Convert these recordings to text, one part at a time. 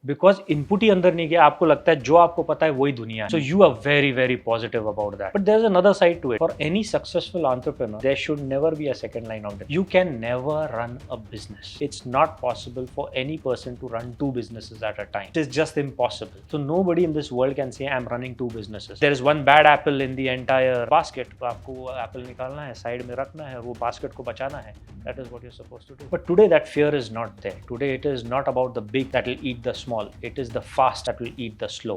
Because input ही अंदर नहीं गया, आपको लगता है जो आपको पता है वही दुनिया है. So you are very very positive about that. But there is another side to it. For any successful entrepreneur there should never be a second line of defence. You can never run a business. It's not possible for any person to run two businesses at a time. It is just impossible. So nobody in this world can say I'm running two businesses. There is one bad apple in the entire basket. तो आपको Apple निकालना है, side में रखना है, वो basket को बचाना है. That is what you're supposed to do. But today that fear is not there. Today it is not about the big that will eat the small. It is the fast that will eat the slow.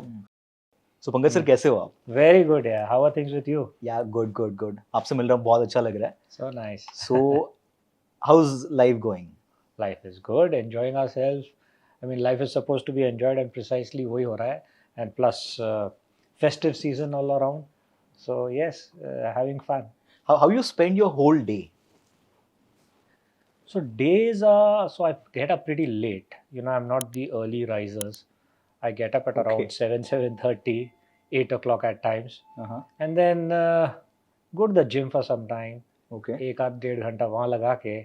So Pankaj sir कैसे हो आप? Very good, yeah. How are things with you? Yeah, good. आपसे मिल रहा हूँ, बहुत अच्छा लग रहा है. So nice. So how's life going? Life is good. Enjoying ourselves. I mean, life is supposed to be enjoyed, and precisely वही हो रहा है. And plus festive season all around. So yes, having fun. How you spend your whole day? So days are, so I get up pretty late. You know, I'm not the early risers. I get up at around 7:30, 8 o'clock at times. And then go to the gym for some time. Okay. एक आध डेढ़ घंटा वहाँ लगा के,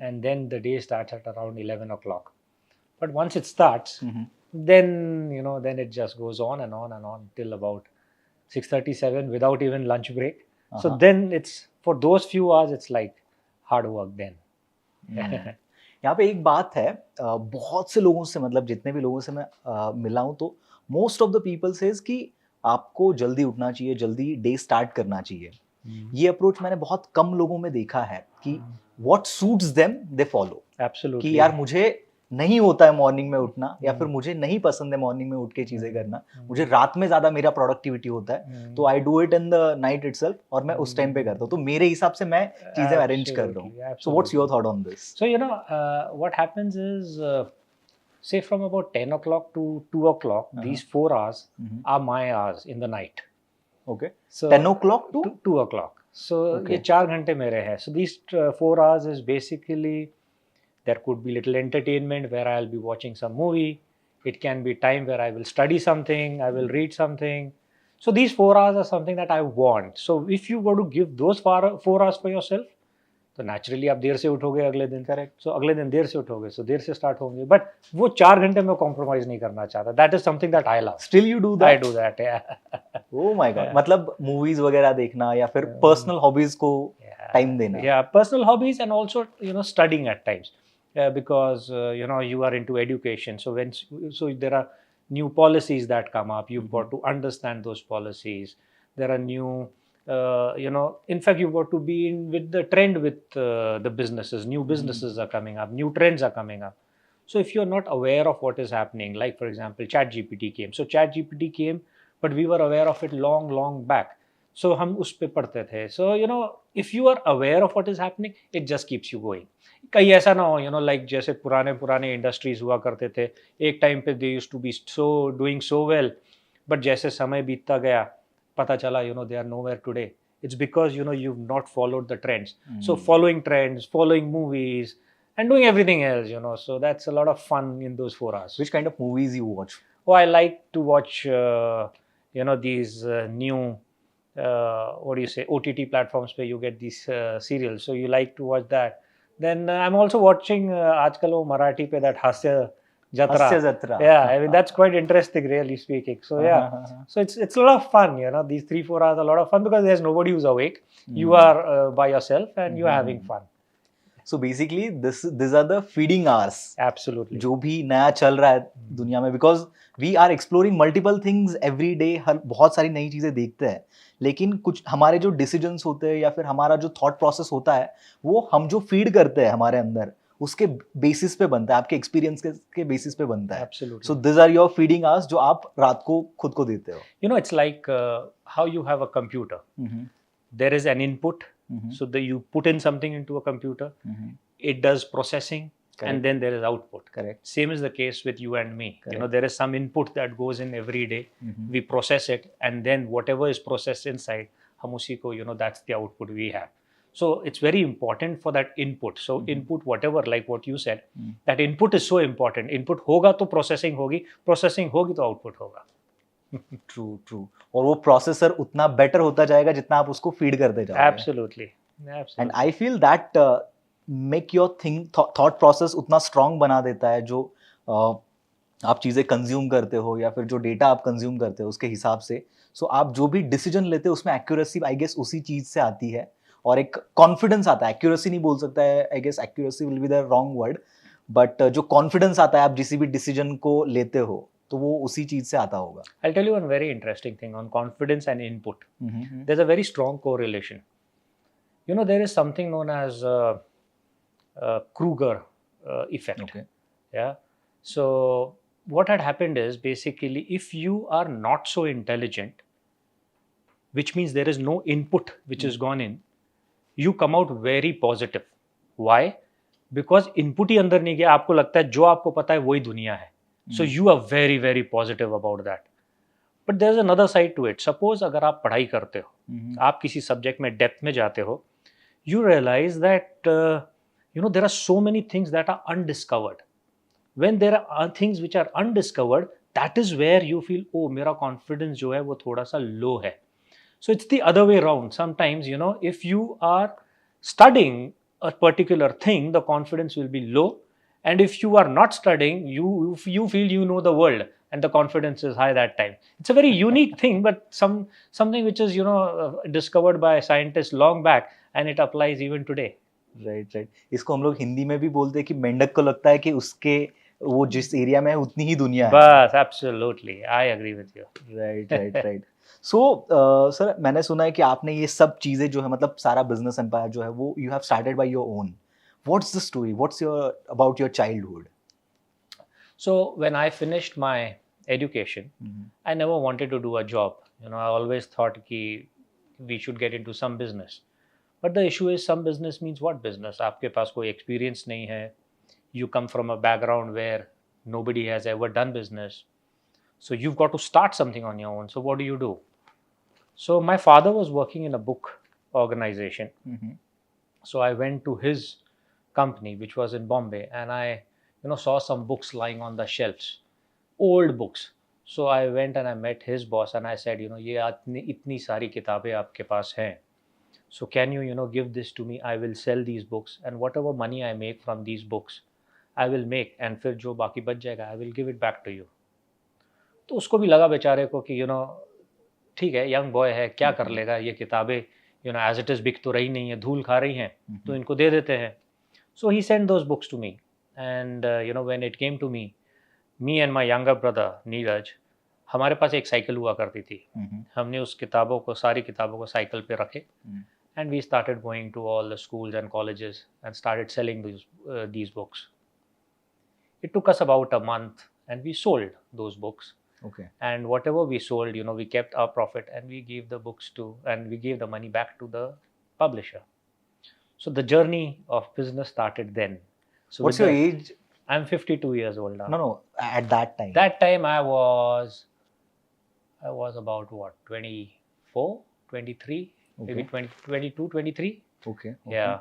and then the day starts at around 11 o'clock. But once it starts, then, you know, then it just goes on and on and on till about 6:37 without even lunch break. So then it's, for those few hours, it's like hard work then. यहाँ पे एक बात है, बहुत से लोगों से, मतलब जितने भी लोगों से मैं मिला हूँ, तो most of the people says कि आपको जल्दी उठना चाहिए, जल्दी डे स्टार्ट करना चाहिए. ये अप्रोच मैंने बहुत कम लोगों में देखा है कि what suits them they follow. Absolutely. कि यार मुझे नहीं होता है मॉर्निंग में उठना, या फिर मुझे नहीं पसंद है मॉर्निंग में उठ के चीजें करना, मुझे रात में ज्यादा मेरा प्रोडक्टिविटी होता है, तो I do it in the night itself, और मैं उस टाइम पे करता हूँ, तो मेरे हिसाब से मैं चीजें अरेंज कर रहा हूँ. So what's your thought on this? So, you know, what happens is, say from about 10 o'clock to 2 o'clock, these 4 hours are my hours in the night. Okay. So 10 o'clock to 2 o'clock. So ये 4 घंटे मेरे हैं. So these 4 hours is basically, there could be little entertainment where I'll be watching some movie. It can be time where I will study something, I will read something. So these 4 hours are something that I want. So if you were to give those 4 hours for yourself, तो naturally आप देर से उठोगे अगले दिन. Correct. So अगले दिन देर से उठोगे, so देर से start होंगे. But वो 4 घंटे में compromise नहीं करना चाहता. That is something that I love. Still you do that? I do that, yeah. Oh my God. मतलब movies वगैरह देखना, या फिर personal hobbies को time देना. Yeah, personal hobbies, and also, you know, studying at times. Because you know, you are into education, so there are new policies that come up. You've got to understand those policies. There are new, you know, in fact, you've got to be in with the trend with the businesses. New businesses are coming up, new trends are coming up. So if you're not aware of what is happening, like for example, ChatGPT came. So ChatGPT came, but we were aware of it long back. So हम उस पे पढ़ते थे. So you know, if you are aware of what is happening, it just keeps you going. कहीं ऐसा ना हो, you know, like जैसे पुराने इंडस्ट्रीज हुआ करते थे, एक टाइम पे they used to be so doing so well, but जैसे समय बीतता गया, पता चला, you know, they are nowhere today. It's because, you know, you've not followed the trends. So following trends, following movies, and doing everything else, you know, so that's a lot of fun in those 4 hours. Which kind of movies you watch? Oh, I like to watch, you know, these new, what do you say, OTT platforms where you get these serials. So you like to watch that. Then I'm also watching आजकल वो मराठी पे that हास्य जत्रा. Yeah, I mean that's quite interesting, really speaking. So yeah, so it's a lot of fun, you know. These 3-4 hours are a lot of fun because there's nobody who's awake. You are by yourself and you are having fun. So basically, these are the feeding hours. Absolutely. जो भी नया चल रहा है दुनिया में, because we are exploring multiple things every day. हर बहुत सारी नई चीजें देखते हैं, लेकिन कुछ हमारे जो डिसीजंस होते हैं, या फिर हमारा जो थॉट प्रोसेस होता है, वो हम जो फीड करते हैं हमारे अंदर, उसके बेसिस पे बनता है, आपके एक्सपीरियंस के बेसिस पे बनता है. Absolutely. So these are your feeding hours जो आप रात को खुद को देते हो. You know, it's like how you have a computer. There is an input. So you put in something into a computer, it does processing. Correct. And then there is output. Correct. Same is the case with you and me. Correct. You know, there is some input that goes in every day. We process it, and then whatever is processed inside, हम उसी को, you know, that's the output we have. So it's very important for that input. So input, whatever, like what you said, that input is so important. Input होगा तो processing होगी, processing होगी तो output होगा. True. और वो processor उतना better होता जाएगा जितना आप उसको फीड करते जाओगे. Absolutely. And I feel that make your thought process उतना strong बना देता है, जो आप चीज़ें कंज्यूम करते हो या फिर जो डेटा आप कंज्यूम करते हो उसके हिसाब से, सो आप जो भी डिसीजन लेते हो उसमें एक्यूरेसी आई गेस उसी चीज़ से आती है और एक कॉन्फिडेंस आता है। एक्यूरेसी नहीं बोल सकता है, I guess accuracy will be the wrong word, but जो कॉन्फिडेंस आता है आप जिस भी डिसीजन को लेते हो तो वो उसी चीज़ से आता होगा। I'll tell you one very interesting thing on confidence and input. Hmm, There's a very strong correlation. You know, there is something known as Kruger effect. Okay, Yeah. So what had happened is basically if you are not so intelligent, which means there is no input which has gone in, you come out very positive. Why? Because input ही अंदर नहीं गया, आपको लगता है जो आपको पता है वही दुनिया है. So you are very very positive about that. But there's another side to it. Suppose अगर आप पढ़ाई करते हो, आप किसी सब्जेक्ट में डेप्थ में जाते हो, you realize that there are so many things that are undiscovered. When there are things which are undiscovered, that is where you feel, oh, मेरा confidence जो है वो थोड़ा सा low है. So it's the other way around. Sometimes, if you are studying a particular thing, the confidence will be low. And if you are not studying, you feel you know the world and the confidence is high that time. It's a very unique thing, but something which is, discovered by scientists long back and it applies even today. Right right. इसको हम लोग हिंदी में भी बोलते हैं कि मेंढक को लगता है कि उसके वो जिस एरिया में है उतनी ही दुनिया है। But absolutely, I agree with you. Right right right. So sir मैंने सुना है कि आपने ये सब चीजें जो है मतलब सारा बिजनेस एम्पायर जो है वो you have started by your own. What's the story, what's your about your childhood? So when I finished my education, I never wanted to do a job. I always thought ki we should get into some business. But the issue is some business means what business? आपके पास कोई experience नहीं है. You come from a background where nobody has ever done business. So you've got to start something on your own. So what do? So my father was working in a book organization. So I went to his company, which was in Bombay, and I, saw some books lying on the shelves, old books. So I went and I met his boss and I said, ये इतनी सारी किताबें आपके पास हैं. So can you, give this to me? I will sell these books and whatever money I make from these books, I will make and फिर जो बाकी बच जाएगा, I will give it back to you. तो उसको भी लगा बेचारे को कि ठीक है, यंग बॉय है, क्या कर लेगा, ये किताबें एज इट इज़ बिक तो रही नहीं है, धूल खा रही हैं, तो इनको दे देते हैं. So he send those books to me and when it came to me and my younger brother Neeraj, हमारे पास एक साइकिल हुआ करती थी. हमने उस सारी किताबों को साइकिल पे रखे and we started going to all the schools and colleges and started selling these books. It took us about a month and we sold those books. Okay. And whatever we sold, we kept our profit and we gave the money back to the publisher. So the journey of business started then. So What's your age? I'm 52 years old now. No, at that time. That time I was about what, 24, 23, maybe 20, 22, 23. Okay. Yeah.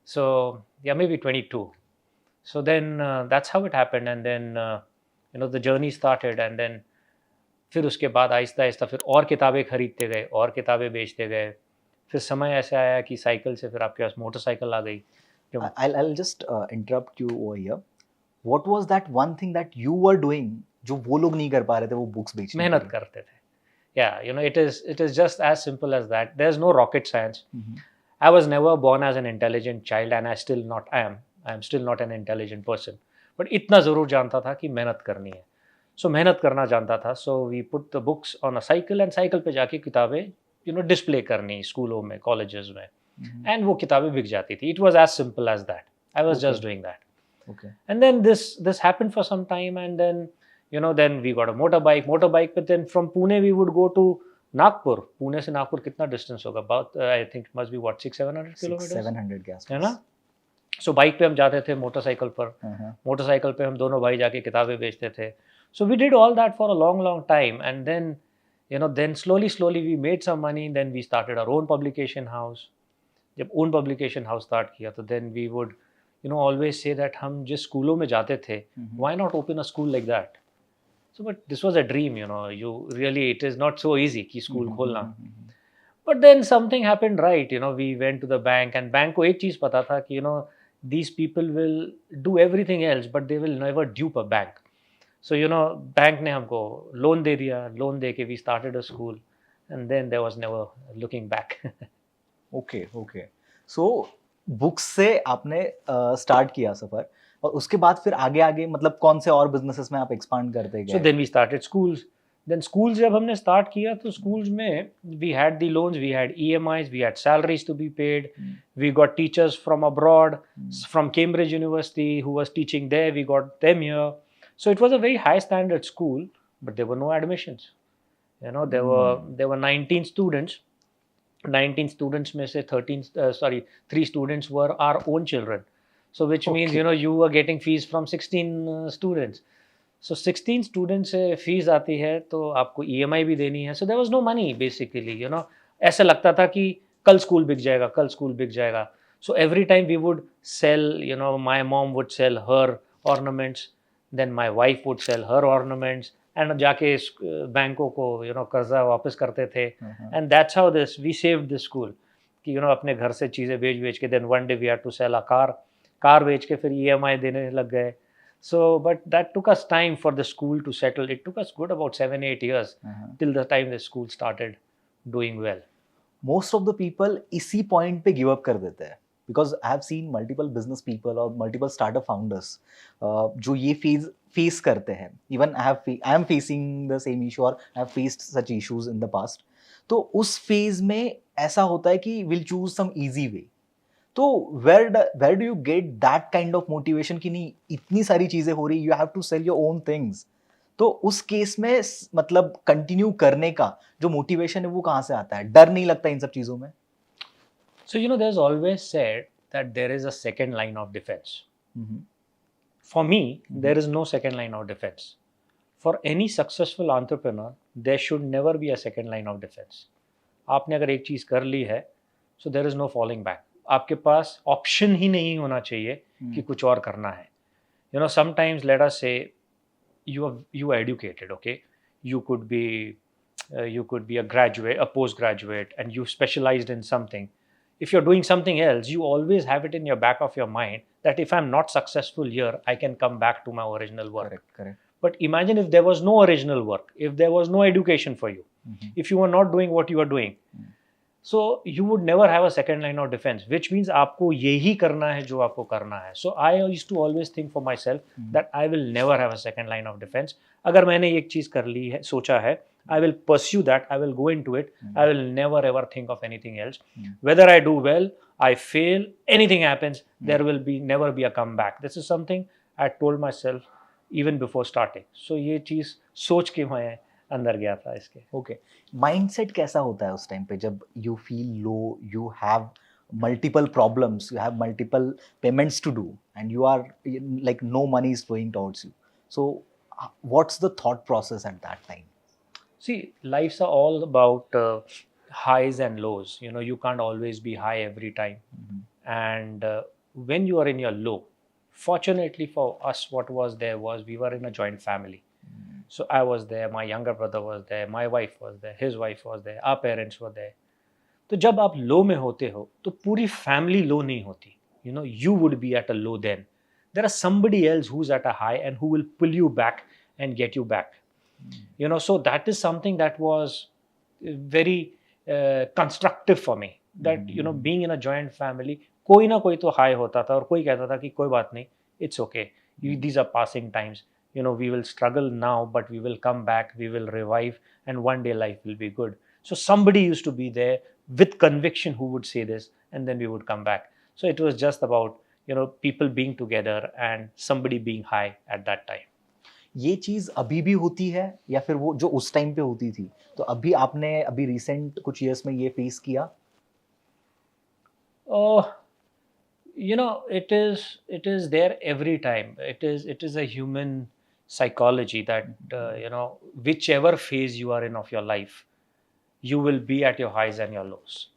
So yeah, maybe 22. So then that's how it happened, and then the journey started, and then फिर उसके बाद आहिस्ता आहिस्ता फिर और किताबें खरीदते गए और किताबें बेचते गए. फिर समय ऐसा आया कि साइकिल से फिर आपके पास मोटरसाइकिल आ गई. I'll just interrupt you over here. What was that one thing that you were doing जो वो लोग नहीं कर पा रहे थे वो बुक्स बेचने? मेहनत करते थे. Yeah, it is just as simple as that. There's no rocket science. I was never born as an intelligent child, and I am still not an intelligent person. But इतना ज़रूर जानता था कि मेहनत करनी है. So मेहनत करना जानता था. So we put the books on a cycle and cycle पे जाके किताबें डिस्प्ले करनी स्कूलों में, कॉलेजेस में, and वो किताबें बिक जाती थी. It was as simple as that. I was just doing that. Okay. And then this happened for some time, and then then we got a motorbike. But then from Pune we would go to Nagpur. Pune से नागपुर कितना distance होगा? About I think must be what 600-700 kilometers. 700 के आसपास. है ना? सो bike पे हम जाते थे, मोटरसाइकिल पर. मोटरसाइकिल पे हम दोनों भाई जाके किताबें बेचते थे. So we did all that for a long time, and then slowly we made some money. Then we started our own publication house. जब own publication house start किया तो then we would always say that हम जिस स्कूलों में जाते थे, why not open a school like that? So but this was a dream, you really, it is not so easy कि स्कूल खोलना. But then something happened, right? We went to the bank, and bank को एक चीज़ पता था कि these people will do everything else, but they will never dupe a bank. So bank ने हमको loan दे दिया, लोन दे के we started a school, and then there was never looking back. Okay okay so books से आपने start किया सफर और उसके बाद फिर आगे आगे मतलब कौन से और बिजनेसेस में आप एक्सपांड करते So गए? then we started schools. Then schools जब हमने start किया तो schools में we had the loans, we had EMIs, we had salaries to be paid. We got teachers from abroad, from Cambridge University who was teaching there. We got them here. So it was a very high standard school, but there were no admissions. There were 19 students. 19 students में से 3 students were our own children. So which means Okay. you were getting fees from 16 students. So 16 student से fees आती है तो आपको EMI भी देनी है. So there was no money basically. ऐसा लगता था कि कल स्कूल बिक जाएगा, कल स्कूल बिक जाएगा. So every time we would sell, my mom would sell her ornaments, then my wife would sell her ornaments, and जाके बैंकों को कर्जा वापस करते थे. And that's how we saved this school कि अपने घर से चीज़ें बेच बेच के. Then one day we had to sell a car बेच के फिर ईएमआई देने लग गए. So, but that took us time for the school to settle. It took us good about 7-8 years till the time the school started doing well. Most of the people इसी point पे give up कर देते हैं because I have seen multiple business people और multiple startup founders जो ये face करते हैं. Even I am facing the same issue और I have faced such issues in the past. तो उस फेज में ऐसा होता है कि will choose some easy way. तो where do you get that kind of motivation कि नहीं इतनी सारी चीजें हो रही, you have to sell your own things. तो उस केस में मतलब कंटिन्यू करने का जो मोटिवेशन है वो कहाँ से आता है? डर नहीं लगता इन सब चीजों में? So, there's always said that there is a second line of defense. For me, there is no second line of defense. For any successful entrepreneur, there should never be a second line of defense. आपने अगर एक चीज़ कर ली है, so there is no falling back. आपके पास option ही नहीं होना चाहिए कि कुछ और करना है. Sometimes let us say you are educated, okay? You could be a graduate, a postgraduate, and you specialized in something. If you're doing something else, you always have it in your back of your mind that if I'm not successful here, I can come back to my original work. Correct. But imagine if there was no original work, if there was no education for you, if you were not doing what you are doing. So you would never have a second line of defense, which means आपको यही करना है जो आपको करना है. So I used to always think for myself that I will never have a second line of defense. अगर मैंने एक चीज़ कर ली है, सोचा है, I will pursue that, I will go into it, I will never ever think of anything else. Whether I do well, I fail, anything happens, there will never be a comeback. This is something I told myself even before starting. So ये चीज़ सोच के मैं अंदर गया था इसके. Okay. Mindset कैसा होता है उस टाइम पे जब you feel low, you have multiple problems, you have multiple payments to do and you are like no money is flowing towards you. So what's the thought process at that time? See, lives are all about highs and lows. You can't always be high every time. And when you are in your low, fortunately for us, what was there was we were in a joint family. So I was there, my younger brother was there, my wife was there, his wife was there, our parents were there. तो जब आप लो में होते हो तो पूरी family लो नहीं होती. You would be at a low then. There is somebody else who's at a high and who will pull you back and get you back. So that is something that was very constructive for me. That being in a joint family, कोई ना कोई तो high होता था और कोई कहता था कि कोई बात नहीं, it's okay. These are passing times. We will struggle now, but we will come back, we will revive, and one day life will be good. So somebody used to be there with conviction who would say this, and then we would come back. So it was just about, people being together and somebody being high at that time. ये चीज अभी भी होती है या फिर वो जो उस टाइम पे होती थी? तो अभी रिसेंट कुछ इयर्स में ये फेस किया? It is there every time. It is a human psychology that whichever phase you are in of your life, you will be at your highs and your lows.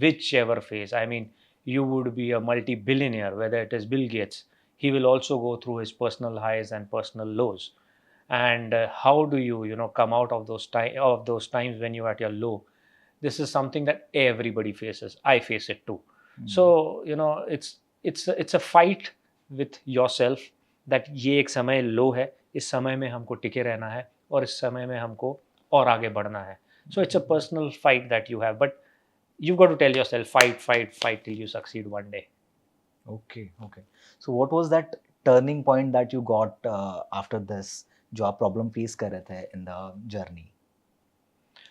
Whichever phase. I mean, you would be a multi-billionaire, whether it is Bill Gates, he will also go through his personal highs and personal lows. And how do you come out of those times when you're at your low? This is something that everybody faces. I face it too. So it's a fight with yourself that ये एक समय लो है, इस समय में हमको टिके रहना है और इस समय में हमको और आगे बढ़ना है. So it's a personal fight that you have, but you've got to tell yourself, fight, fight, fight till you succeed one day. Okay, okay. So what was that turning point that you got after this जो आप problem face कर रहे थे in the journey?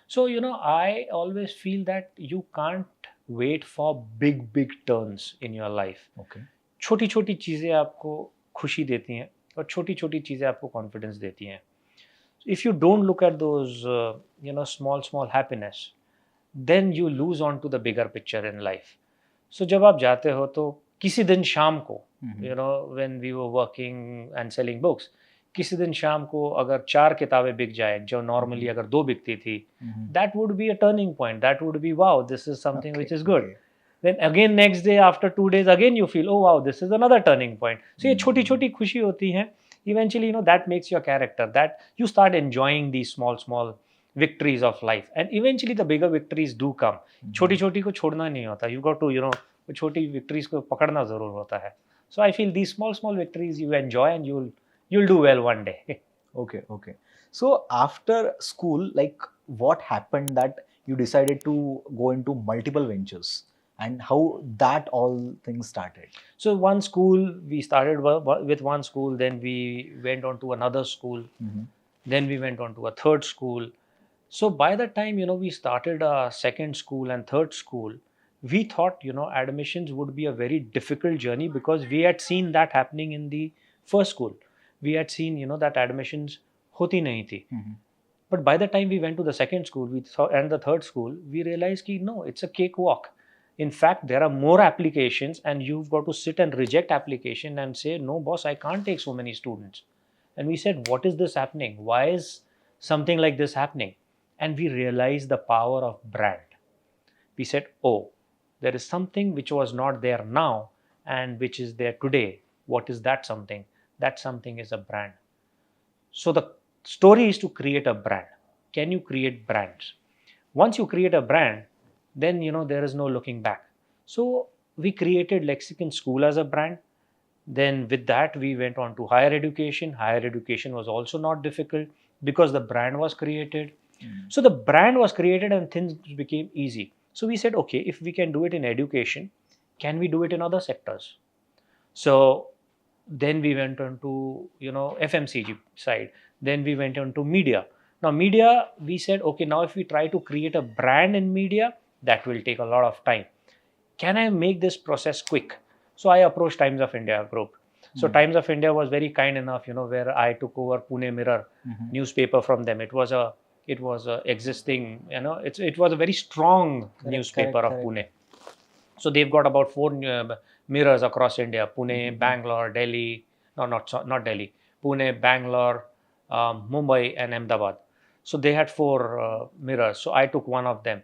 So, I always feel that you can't wait for big, big turns in your life. Okay. छोटी छोटी चीज़ें आपको खुशी देती हैं और छोटी छोटी चीज़ें आपको कॉन्फिडेंस देती हैं. If you don't look at those, small, small happiness, then you lose on to the bigger picture in life. So जब आप जाते हो तो किसी दिन शाम को, when we were working and selling books, किसी दिन शाम को अगर 4 किताबें बिक जाए जो नॉर्मली अगर 2 बिकती थी, that would be a turning point. That would be, wow, this is something which is good. Then again next day, after 2 days, again you feel, oh wow, this is another turning point. So ये छोटी छोटी खुशी होती हैं. Eventually, that makes your character, that you start enjoying these small, small victories of life. And eventually the bigger victories do come. छोटी छोटी को छोड़ना नहीं होता. You got to, छोटी victories को पकड़ना ज़रूर होता है. So I feel these small, small victories you enjoy and you'll do well one day. Okay, okay. So after school, like what happened that you decided to go into multiple ventures and how that all things started? So one school, we started with one school, then we went on to another school, then we went on to a third school. So by the time, we started a second school and third school, we thought, admissions would be a very difficult journey because we had seen that happening in the first school. We had seen, that admissions hoti nahi thi. But by the time we went to the second school and the third school, we realized that no, it's a cakewalk. In fact, there are more applications and you've got to sit and reject application and say, no, boss, I can't take so many students. And we said, what is this happening? Why is something like this happening? And we realized the power of brand. We said, oh, there is something which was not there now and which is there today. What is that something? That something is a brand. So the story is to create a brand. Can you create brands? Once you create a brand, then there is no looking back. So we created Lexicon School as a brand. Then with that we went on to higher education. Higher education was also not difficult because the brand was created. So the brand was created and things became easy. So we said, okay, if we can do it in education, can we do it in other sectors? So then we went on to FMCG side. Then we went on to media. Now media, we said, okay, now if we try to create a brand in media, that will take a lot of time. Can I make this process quick? So I approached Times of India group. So Times of India was very kind enough, where I took over Pune Mirror newspaper from them. It was a existing, it was a very strong newspaper of Pune. So they've got about 4 mirrors across India: Pune, Bangalore, Delhi. No, not Delhi. Pune, Bangalore, Mumbai, and Ahmedabad. So they had 4 mirrors. So I took one of them.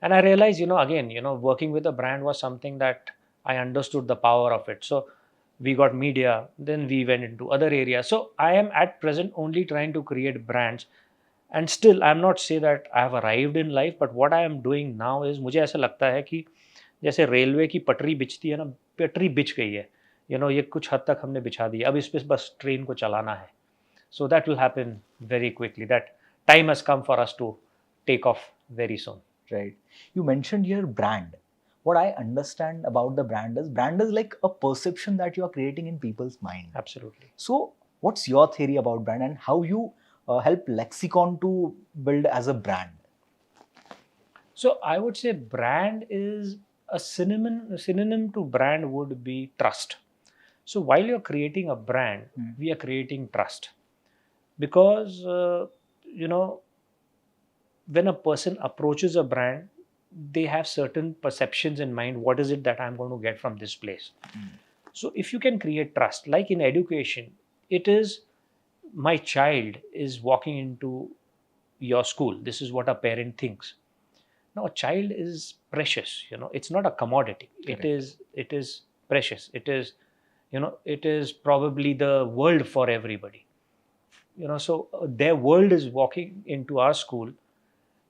And I realized, again, working with a brand was something that I understood the power of it. So we got media, then we went into other areas. So I am at present only trying to create brands. And still, I'm not say that I have arrived in life, but what I am doing now is, मुझे ऐसा लगता है कि जैसे railway की पटरी बिछती है ना, पटरी बिछ गई है, ये कुछ हद तक हमने बिछा दी है, अब इस पे बस ट्रेन को चलाना है. So that will happen very quickly. That time has come for us to take off very soon. Right. You mentioned here brand. What I understand about the brand is like a perception that you are creating in people's mind. Absolutely. So what's your theory about brand and how you help Lexicon to build as a brand? So I would say brand is a synonym to brand would be trust. So while you're creating a brand, we are creating trust. Because, when a person approaches a brand, they have certain perceptions in mind. What is it that I'm going to get from this place? So if you can create trust, like in education, it is my child is walking into your school. This is what a parent thinks. Now, a child is precious. It's not a commodity. Correct. It is precious. It is probably the world for everybody. So their world is walking into our school.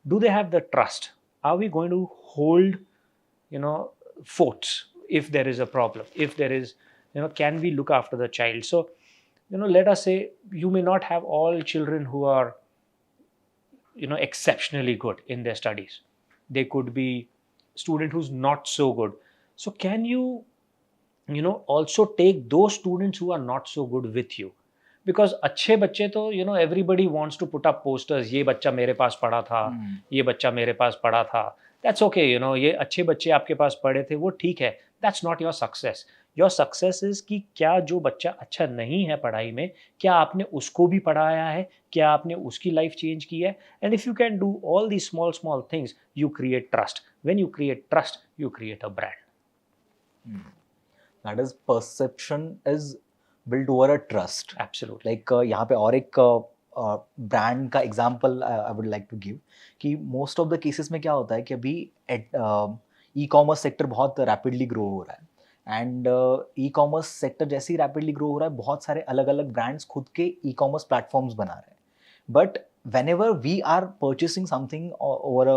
Do they have the trust? Are we going to hold, forts if there is a problem? If there is, can we look after the child? So let us say you may not have all children who are exceptionally good in their studies. They could be student who's not so good. So can you also take those students who are not so good with you? Because अच्छे बच्चे तो everybody wants to put up posters, ये बच्चा मेरे पास पढ़ा था, ये बच्चा मेरे पास पढ़ा था. That's okay, ये अच्छे बच्चे आपके पास पढ़े थे, वो ठीक है. That's not your success. Your success is कि क्या जो बच्चा अच्छा नहीं है पढ़ाई में, क्या आपने उसको भी पढ़ाया है, क्या आपने उसकी लाइफ चेंज की है. And if you can do all these small things, you create trust. When you create trust, you create a brand. That is, perception is built over a trust. Absolutely. Like यहाँ पे और एक brand का example I would like to give कि most of the cases में क्या होता है कि अभी ई कॉमर्स सेक्टर बहुत रैपिडली ग्रो हो रहा है एंड ई कॉमर्स सेक्टर जैसे ही रैपिडली ग्रो हो रहा है बहुत सारे अलग अलग ब्रांड्स खुद के ई कॉमर्स प्लेटफॉर्म्स बना रहे हैं. But whenever we are purchasing something over a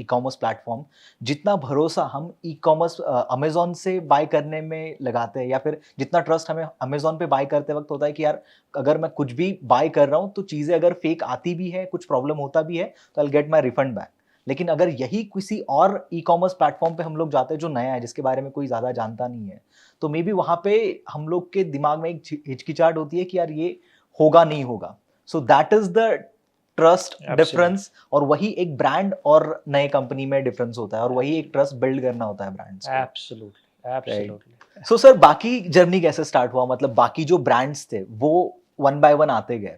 e-commerce platform, जितना भरोसा हम e-commerce अमेजोन से बाय करने में लगाते हैं या फिर जितना ट्रस्ट हमें अमेजोन पे बाय करते वक्त होता है कि यार अगर मैं कुछ भी बाय कर रहा हूँ तो चीज़ें अगर फेक आती भी है, कुछ प्रॉब्लम होता भी है तो I will get my refund back. लेकिन अगर यही किसी और ई कॉमर्स प्लेटफॉर्म पे हम लोग जाते हैं जो नया है, जिसके बारे में कोई ज़्यादा जानता नहीं है, तो मे बी वहाँ पे हम लोग के दिमाग में एक हिचकिचाहट होती है कि यार ये होगा नहीं होगा. सो that is the trust difference. और वही एक ब्रांड और नए कंपनी में डिफरेंस होता है और वही एक ट्रस्ट बिल्ड करना होता है ब्रांड्स को. एब्सोल्युटली. सो सर बाकी जर्नी कैसे स्टार्ट हुआ, मतलब बाकी जो ब्रांड्स थे वो वन बाय वन आते गए.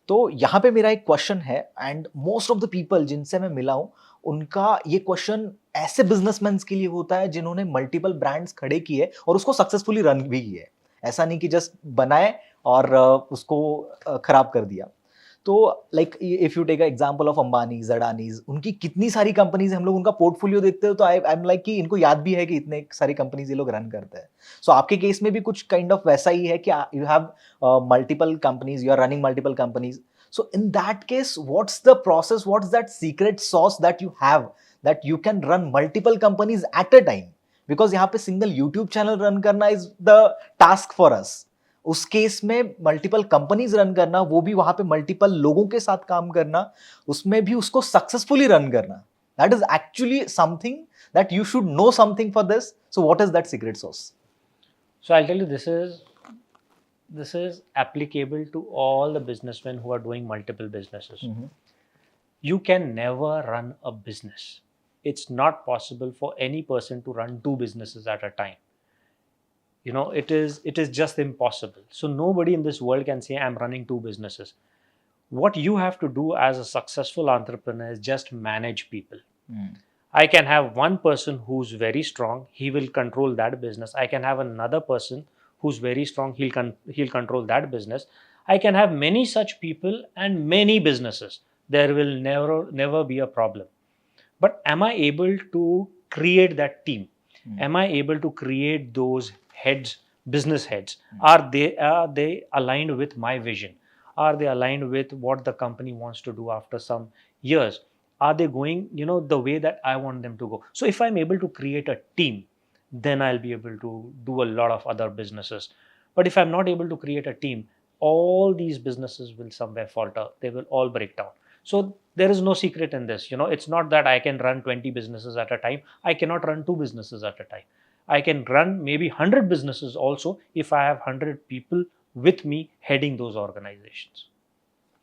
तो यहाँ पे मेरा एक क्वेश्चन है and most of the people जिनसे मैं मिला हूँ उनका ये क्वेश्चन ऐसे बिजनेसमैन के लिए होता है जिन्होंने मल्टीपल ब्रांड्स खड़े किए और उसको सक्सेसफुली रन भी किए. ऐसा नहीं कि जस्ट बनाए और उसको खराब कर दिया. तो like if you take a example of Ambanis, Adanis, उनकी कितनी सारी कंपनीज, हम लोग उनका पोर्टफोलियो देखते हो तो आई एम लाइक कि इनको याद भी है कि इतने सारी कंपनीज ये लोग रन करते हैं. सो आपके केस में भी कुछ काइंड ऑफ वैसा ही है कि you have multiple companies, you are running multiple companies. So in that case what's the process, what's that secret sauce that you have that you can run multiple companies at a time? Because यहाँ पे single YouTube channel run करना is the task for us. उस case में multiple companies run करना, वो भी वहां पे मल्टीपल लोगों के साथ काम करना, उसमें भी उसको सक्सेसफुली रन करना, that is actually something that you should know something for this. So what is that secret sauce? So I'll tell you, this is applicable to all the businessmen who are doing multiple businesses. You can never run a business. It's not possible for any person to run two businesses at a time. It is just impossible. So nobody in this world can say I'm running two businesses. What you have to do as a successful entrepreneur is just manage people. I can have one person who's very strong, he will control that business. I can have another person who's very strong, he'll control that business. I can have many such people and many businesses. There will never be a problem. But am I able to create that team? Am I able to create those heads, business heads? Are they aligned with my vision? Are they aligned with what the company wants to do after some years? Are they going the way that I want them to go? So if I'm able to create a team, then I'll be able to do a lot of other businesses. But if I'm not able to create a team, all these businesses will somewhere falter. They will all break down. So there is no secret in this. It's not that I can run 20 businesses at a time. I cannot run two businesses at a time. I can run maybe 100 businesses also if I have 100 people with me heading those organizations.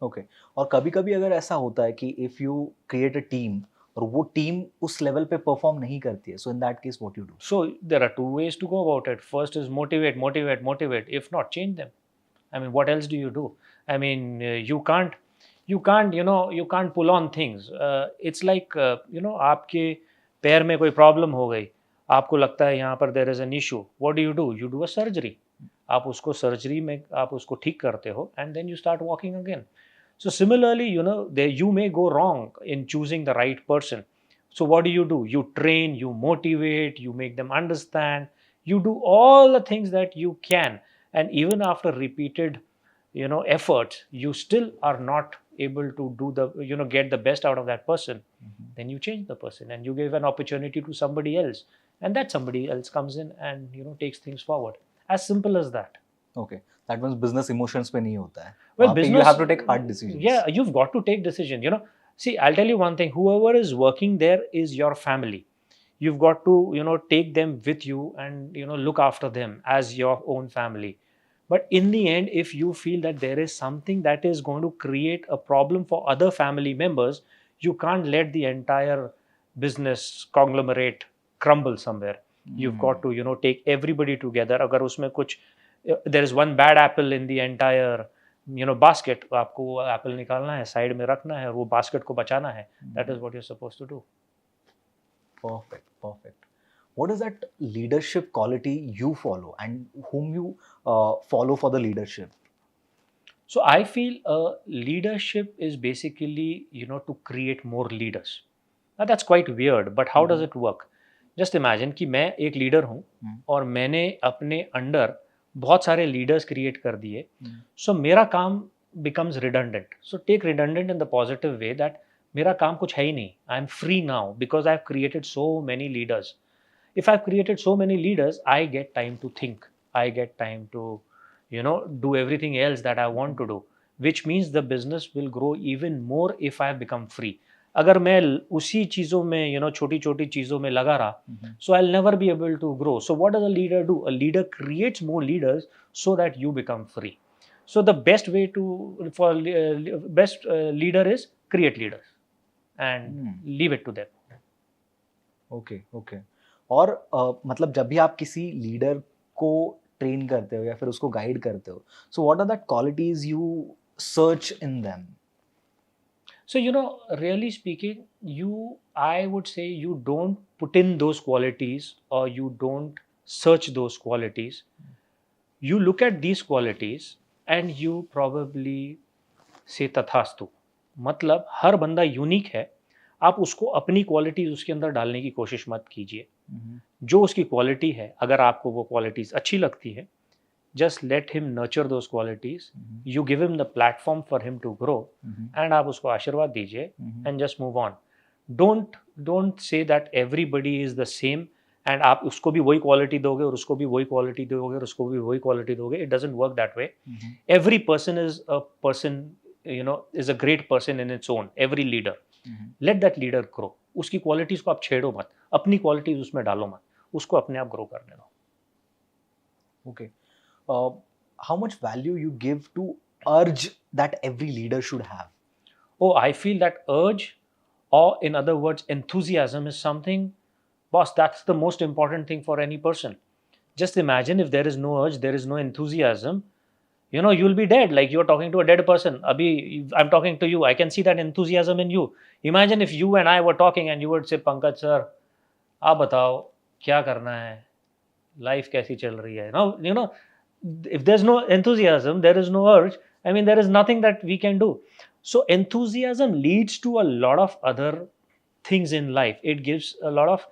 Okay. और कभी कभी अगर ऐसा होता है कि if you create a team और वो टीम उस लेवल पे परफॉर्म नहीं करती है, so in that case what you do? So there are two ways to go about it. First is motivate. If not, change them. I mean, what else do you do? I mean, you can't pull on things. It's like आपके पैर में कोई problem हो गई, आपको लगता है यहाँ पर there is an issue. What do? You do a surgery. आप उसको सर्जरी में आप उसको ठीक करते हो and then you start walking again. So similarly you may go wrong in choosing the right person. So what do? You train, you motivate, you make them understand, you do all the things that you can, and even after repeated efforts, you still are not able to do the get the best out of that person. Then you change the person and you give an opportunity to somebody else, and that somebody else comes in and takes things forward. As simple as that. Okay, that means business emotions पे नहीं होता है, Well, वहाँ पे you business, have to take hard decisions. yeah, you've got to take decision. See, I'll tell you one thing. Whoever is working there is your family. You've got to, take them with you and, look after them as your own family. But in the end, if you feel that there is something that is going to create a problem for other family members, you can't let the entire business conglomerate crumble somewhere. You've got to, take everybody together. अगर उसमें कुछ there is one bad apple in the entire basket, तो आपको वो Apple निकालना है, side में रखना है, वो बास्केट को बचाना है. That is what you're supposed to do. Perfect, perfect. What is that leadership quality you follow and whom you follow for the leadership? So I feel leadership is basically, to create more leaders. Now that's quite weird, but how does it work? Just imagine कि मैं एक leader हूँ और मैंने अपने under बहुत सारे leaders create कर दिए. सो मेरा काम becomes redundant. So take redundant in the positive way that मेरा काम कुछ है ही नहीं. I am free now because I've created so many leaders. If I've created so many leaders, I get time to think. I get time to, do everything else that I want to do, which means the business will grow even more if I become free. अगर मैं उसी चीज़ों में, छोटी छोटी चीज़ों में लगा रहा, so I'll never be able to grow. So what does a leader do? A leader creates more leaders so that you become free. So the best way for best leader is create leaders and leave it to them. Okay okay. और मतलब जब भी आप किसी leader को train करते हो या फिर उसको गाइड करते हो, so what are that qualities you search in them? So, really speaking, I would say you don't put in those qualities or you don't search those qualities. You look at these qualities and you probably say तथास्तु. मतलब हर बंदा unique है, आप उसको अपनी qualities उसके अंदर डालने की कोशिश मत कीजिए. जो उसकी क्वालिटी है, अगर आपको वो क्वालिटीज अच्छी लगती है, just let him nurture those qualities. You give him the platform for him to grow, and आप उसको आशीर्वाद दीजिए and just move on. Don't say that everybody is the same and आप उसको भी वही क्वालिटी दोगे और उसको भी वही क्वालिटी दोगे और उसको भी वही क्वालिटी दोगे. It doesn't work that way. Every person is a person, is a great person in its own. Every leader. Let that leader grow. उसकी क्वालिटीज को आप छेड़ो मत, अपनी क्वालिटीज उसमें डालो मत, उसको अपने आप ग्रो करने दो. Okay. How much value you give to urge that every leader should have? Oh, I feel that urge, or in other words, enthusiasm is something, boss, that's the most important thing for any person. Just imagine if there is no urge, there is no enthusiasm, you'll be dead. Like you're talking to a dead person. Abhi, I'm talking to you. I can see that enthusiasm in you. Imagine if you and I were talking and you would say, Pankaj sir, आप बताओ क्या करना है, life कैसी चल रही है. Now, if there's no enthusiasm, there is no urge. I mean, there is nothing that we can do. So enthusiasm leads to a lot of other things in life. It gives a lot of,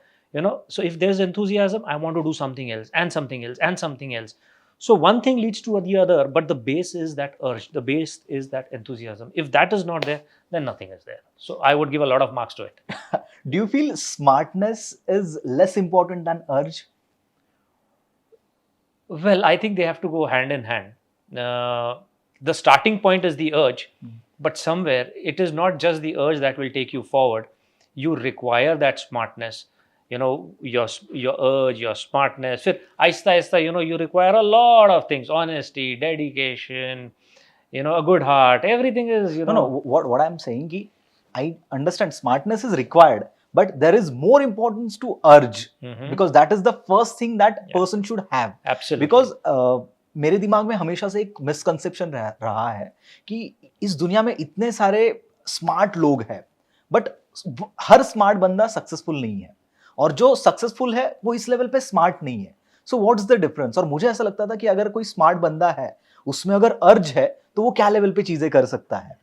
so if there's enthusiasm, I want to do something else and something else and something else. So one thing leads to the other, but the base is that urge. The base is that enthusiasm. If that is not there, then nothing is there. So I would give a lot of marks to it. Do you feel smartness is less important than urge? Well, I think they have to go hand in hand. The starting point is the urge, but somewhere it is not just the urge that will take you forward. You require that smartness, your urge, your smartness. फिर Aahista Aahista, you require a lot of things: honesty, dedication, a good heart. Everything is, No. What I'm saying कि I understand smartness is required, but there is more importance to urge, because that is the first thing that person should have. Absolutely. Because मेरे दिमाग में हमेशा से एक misconception रहा है कि इस दुनिया में इतने सारे स्मार्ट लोग हैं, बट हर स्मार्ट बंदा सक्सेसफुल नहीं है, और जो सक्सेसफुल है वो इस लेवल पे स्मार्ट नहीं है. सो व्हाट्स द डिफरेंस? और मुझे ऐसा लगता था कि अगर कोई स्मार्ट बंदा है, उसमें अगर अर्ज है, तो वो क्या लेवल पे चीजें कर सकता है.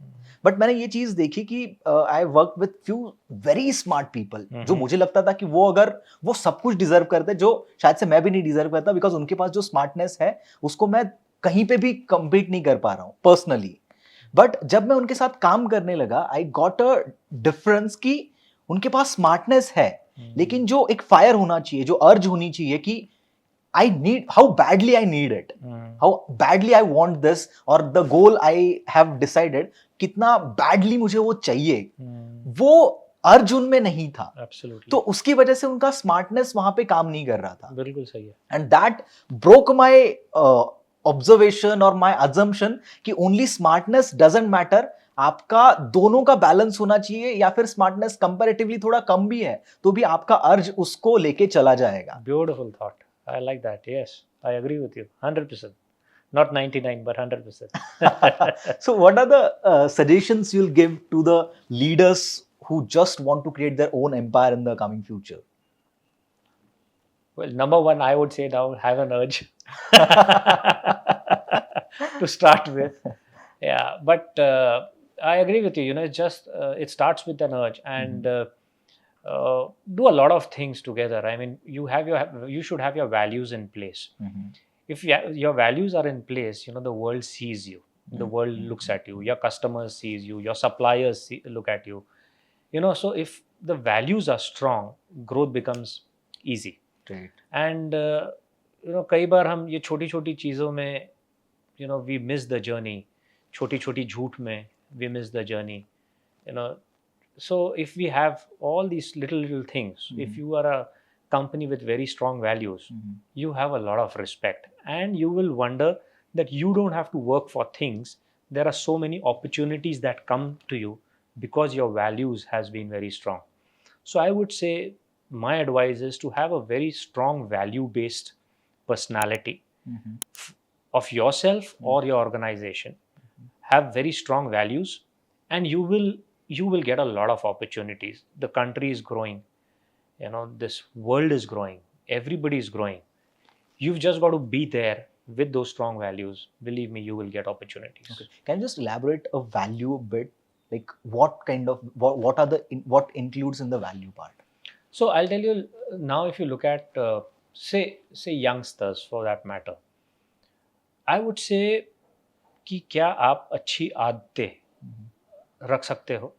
बट मैंने ये चीज देखी कि I work with few very smart people, जो मुझे लगता था कि वो सब कुछ डिजर्व करते, जो शायद से मैं भी नहीं डिजर्व करता, बिकॉज उनके पास जो स्मार्टनेस है उसको मैं कहीं पे भी कंपीट नहीं कर पा रहा हूँ पर्सनली. बट जब मैं उनके साथ काम करने लगा, आई गॉट अ डिफरेंस कि उनके पास स्मार्टनेस है, लेकिन जो एक फायर होना चाहिए, जो अर्ज होनी चाहिए कि how badly I need it, how badly I want this, or the goal I have decided, कितना badly मुझे वो चाहिए, वो अर्जुन में नहीं था. Absolutely. तो उसकी वजह से उनका स्मार्टनेस वहां पे काम नहीं कर रहा था. बिल्कुल सही है. And that broke my observation और माय अजम्पशन कि ओनली स्मार्टनेस डजंट मैटर. आपका दोनों का बैलेंस होना चाहिए, या फिर स्मार्टनेस कंपैरेटिवली थोड़ा कम भी है तो भी आपका अर्ज उसको लेके चला जाएगा. Beautiful thought. I like that. Yes, I agree with you 100%. Not 99, but 100%. So what are the suggestions you'll give to the leaders who just want to create their own empire in the coming future? Well, number one, I would say now have an urge to start with. Yeah, but I agree with you. You know, it's just it starts with an urge, and do a lot of things together. I mean, you should have your values in place. If your values are in place, you know, the world sees you. The world looks at you. Your customers sees you. Your suppliers look at you. You know, so if the values are strong, growth becomes easy. Right. And you know, कई बार हम ये छोटी छोटी चीज़ों में, you know, we miss the journey. छोटी छोटी झूठ में we miss the journey. You know, so if we have all these little things, if you are a company with very strong values, you have a lot of respect, and you will wonder that you don't have to work for things. There are so many opportunities that come to you because your values has been very strong. So I would say my advice is to have a very strong value based personality of yourself or your organization. Have very strong values, and you will get a lot of opportunities. The country is growing, you know, this world is growing, everybody is growing. You've just got to be there with those strong values. Believe me, you will get opportunities. Okay. Can you just elaborate a value a bit? Like what kind of what includes in the value part? So I'll tell you now, if you look at say youngsters for that matter, I would say कि क्या आप अच्छी आदतें रख सकते हो.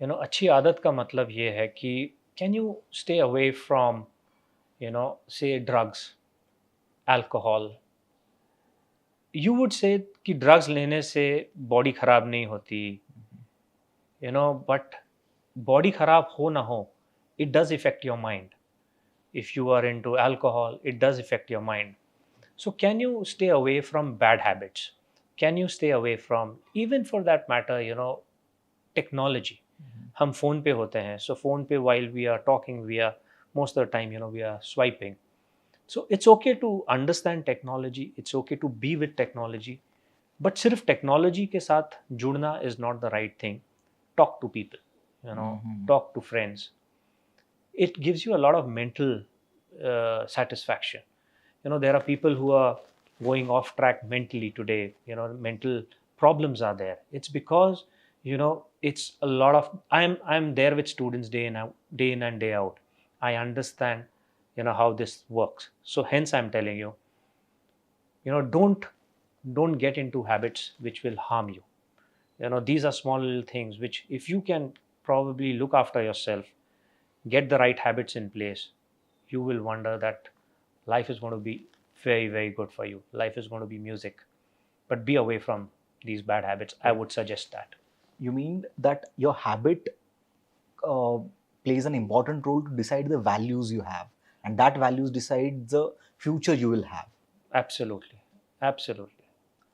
You know, अच्छी आदत का मतलब ये है कि can you stay away from, you know, say drugs, alcohol. You would say कि ड्रग्स लेने से बॉडी खराब नहीं होती, यू नो, बट बॉडी खराब हो ना हो, it does effect your mind. If you are into alcohol, it does effect your mind. So can you stay away from bad habits? Can you stay away from, even for that matter, you know, technology? हम phone पे होते हैं, so phone पे while we are talking, we are most of the time, you know, we are swiping. So it's okay to understand technology, it's okay to be with technology, but सिर्फ technology के साथ जुड़ना is not the right thing. Talk to people, you know, talk to friends. It gives you a lot of mental satisfaction. You know, there are people who are going off track mentally today. You know, mental problems are there. It's because, you know, it's a lot of, I'm there with students day in and day out. I understand, you know, how this works. So hence I'm telling you, you know, don't get into habits which will harm you. You know, these are small little things which, if you can probably look after yourself, get the right habits in place, you will wonder that life is going to be very, very good for you. Life is going to be music. But be away from these bad habits. I would suggest that. You mean that your habit plays an important role to decide the values you have, and that values decide the future you will have. Absolutely. Absolutely.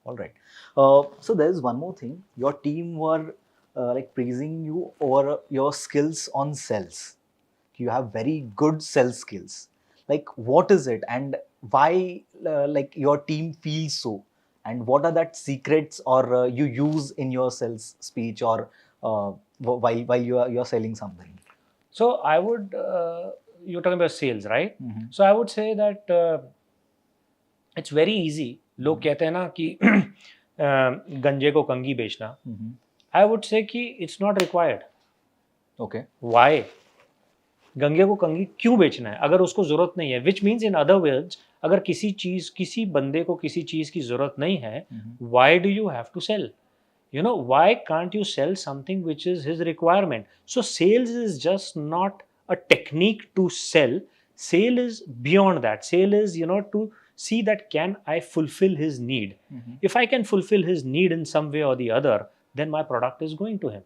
All right. So there is one more thing. Your team were like praising you over your skills on sales. You have very good sales skills. Like what is it, and why like your team feels so, and what are that secrets or you use in your sales speech or while you're selling something? So I would you're talking about sales, right? So I would say that it's very easy. लोग कहते हैं ना कि गंजे को कंघी बेचना. I would say कि it's not required. Okay. Why? Gange को कंघी क्यों बेचना है अगर उसको जरूरत नहीं है? Which means in other words, अगर किसी बंदे को किसी चीज की जरूरत नहीं है, why do you have to sell? You know, why can't you sell something which is his requirement? So sales is just not a technique to sell. Sale is beyond that. Sale is, to see that can I fulfill his need. If I can fulfill his need in some way or the other, then my product is going to him.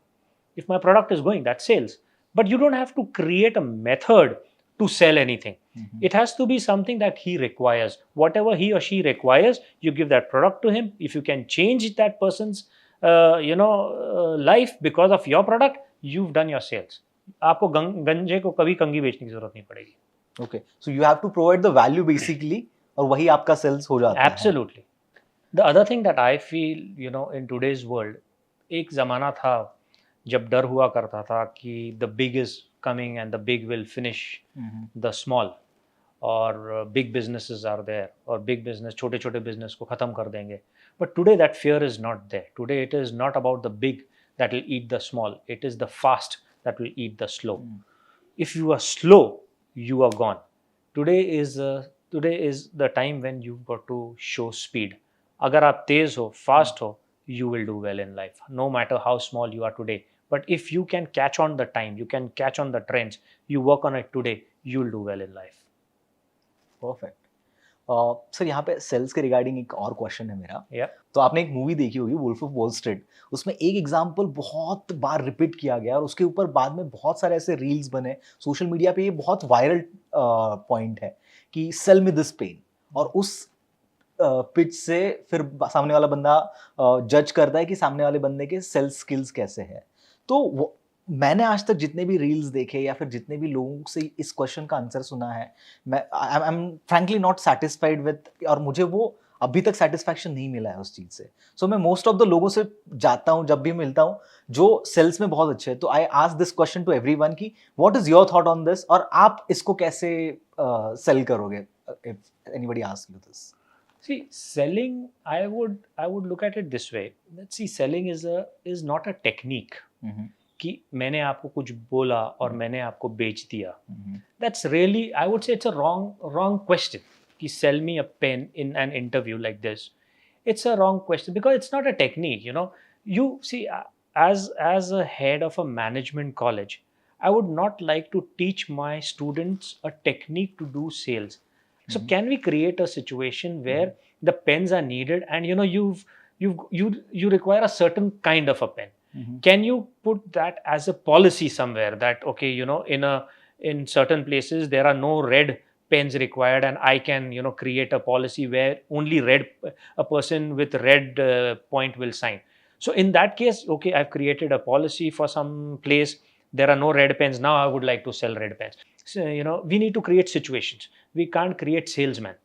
If my product is going, that's sales. But you don't have to create a method to sell anything. It has to be something that he requires. Whatever he or she requires, you give that product to him. If you can change that person's life because of your product, you've done your sales. आपको गंजे को कभी कंगी बेचने की जरूरत नहीं पड़ेगी. Okay, so you have to provide the value basically, और वही आपका sales हो जाता है. Absolutely. The other thing that I feel, in today's world, एक जमाना था जब डर हुआ करता था कि the big is coming and the big will finish the small, और big businesses are there, और big business छोटे छोटे business को खत्म कर देंगे. But today that fear is not there. Today it is not about the big that will eat the small. It is the fast that will eat the slow. If you are slow, you are gone. Today is the time when you've got to show speed. अगर आप तेज हो, fast हो, you will do well in life, no matter how small you are today. But if you can catch on the time, you can catch on the trends, you work on it today, you will do well in life. Perfect. Sir यहाँ पे sales के regarding एक और question है मेरा. Yeah. तो आपने एक मूवी देखी होगी वुल्फ ऑफ वॉल स्ट्रीट. उसमें एक एग्जांपल बहुत बार रिपीट किया गया और उसके ऊपर बाद में बहुत सारे ऐसे रील्स बने सोशल मीडिया पे. ये बहुत वायरल पॉइंट है कि सेल मी दिस पेन, और उस पिच से फिर सामने वाला बंदा जज करता है कि सामने वाले बंदे के सेल्स स्किल्स कैसे हैं. तो मैंने आज तक जितने भी रील्स देखे या फिर जितने भी लोगों से इस क्वेश्चन का आंसर सुना है, मैं I am frankly not satisfied with, और मुझे वो अभी तक सेटिस्फैक्शन नहीं मिला है उस चीज़ से. सो मैं मोस्ट ऑफ द लोगों से जाता हूँ, जब भी मिलता हूँ जो सेल्स में बहुत अच्छे हैं, तो I ask this question to everyone कि what is your thought on this, और आप इसको कैसे सेल करोगे if anybody ask you this. See, selling, I would look at it this way. Let's see, selling is not a technique. कि मैंने आपको कुछ बोला और मैंने आपको बेच दिया. That's really, I would say, it's a wrong question. कि sell me a pen in an interview like this. It's a wrong question because it's not a technique. You see, as a head of a management college, I would not like to teach my students a technique to do sales. So can we create a situation where the pens are needed and you require a certain kind of a pen? Can you put that as a policy somewhere that okay, in certain places there are no red pens required, and I can create a policy where only a person with red point will sign. So in that case, okay, I've created a policy for some place, there are no red pens, now I would like to sell red pens. So we need to create situations. We can't create salesman.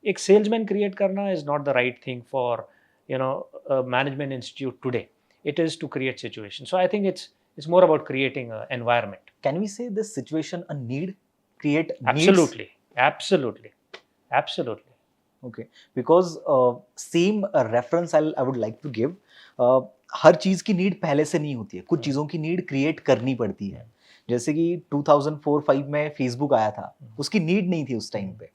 एक salesman create करना is not the right thing for a management institute today. It is to create situations. So I think it's more about creating an environment. Can we say this situation a need? Create Absolutely. Needs? Absolutely. Okay, because same reference I would like to give. हर चीज़ की need पहले से नहीं होती है, कुछ चीज़ों की need create करनी पड़ती है. जैसे कि 2004-5 में फेसबुक आया था, उसकी नीड नहीं थी उस टाइम पे,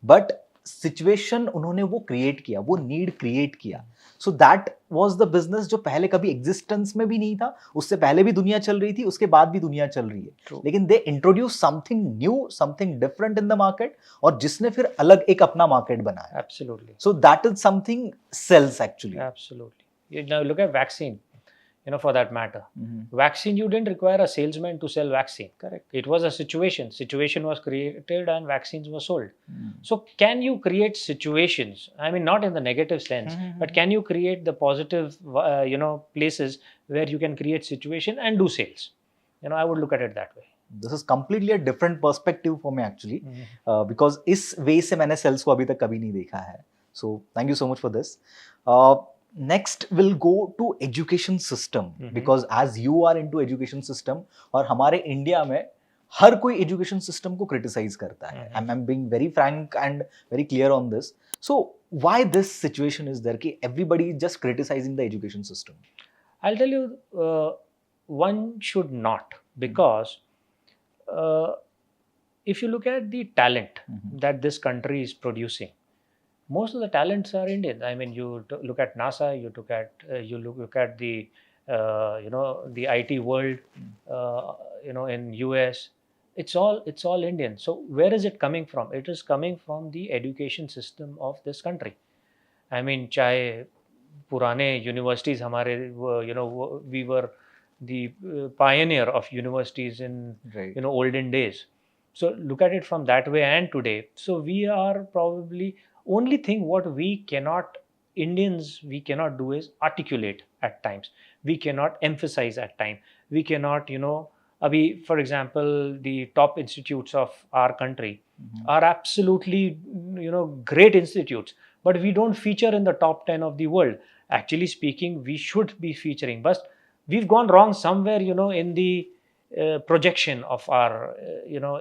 बट सिचुएशन उन्होंने वो क्रिएट किया, वो नीड क्रिएट किया. So that was the business जो पहले कभी एग्जिस्टेंस में भी नहीं था, उससे पहले भी दुनिया चल रही थी, उसके बाद भी दुनिया चल रही है. True. लेकिन they introduce something new, something different in the market, और जिसने फिर अलग एक अपना मार्केट बनाया. Absolutely. So that is something sales actually. Absolutely. Now look at vaccine. For that matter, vaccine, you didn't require a salesman to sell vaccine. Correct. It was a situation was created and vaccines were sold. So can you create situations, I mean not in the negative sense, but can you create the positive places where you can create situation and do sales? I would look at it that way. This is completely a different perspective for me actually, because इस way से मैंने sales को अभी तक कभी नहीं देखा है. So thank you so much for this. Next we'll go to education system, because as you are into education system, और हमारे इंडिया में हर कोई education system को criticize करता है. I'm being very frank and very clear on this. So why this situation is there कि everybody is just criticizing the education system? I'll tell you, one should not, because if you look at the talent that this country is producing, most of the talents are Indian. I mean, you look at NASA, you look at the the IT world, in US. it's all Indian. So where is it coming from? It is coming from the education system of this country. I mean, चाहे पुराने universities हमारे we were the pioneer of universities in Right. olden days. So look at it from that way and today. So we are probably only thing what we cannot Indians we cannot do is articulate at times. We cannot emphasize at time. We cannot abhi, for example, the top institutes of our country are absolutely great institutes, but we don't feature in the top 10 of the world. Actually speaking, we should be featuring, but we've gone wrong somewhere in the projection of our